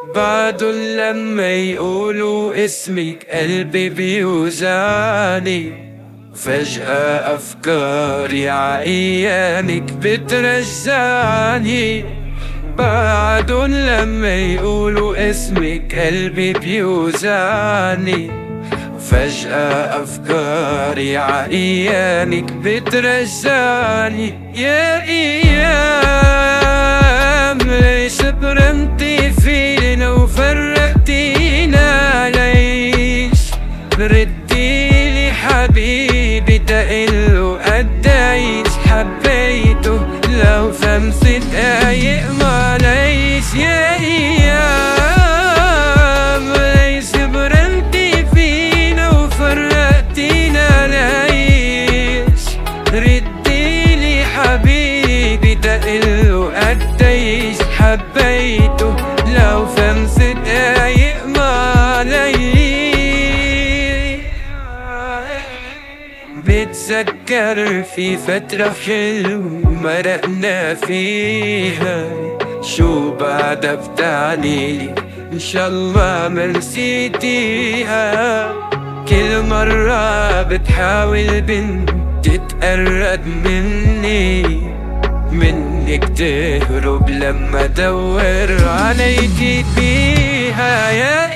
بعده لما يقولوا اسمك قلبي بيوجعني، فجأة أفكاري عأيامك بترجعني. بعده لما يقولوا اسمك قلبي بيوجعني، فجأة أفكاري عأيامك بترجعني. يا أيام ليش برمتي فينا وفرقتينا؟ ليش رديلي حبيبي تقله قديش حبيته لو 5 دقايق معليش. يا أيام ليش برمتي فينا وفرقتينا؟ ليش رديلي حبيبي تقله قديش حبيته لو 5 دقايق معليش. بتذكر في فترة حلوة مرقنا فيها، شو بعدها بتعنيلي؟ إن شاء الله ما نسيتيها. كل مرة بتحاول بنت تتقرب منك تهرب لما دور عليكي فيها. يا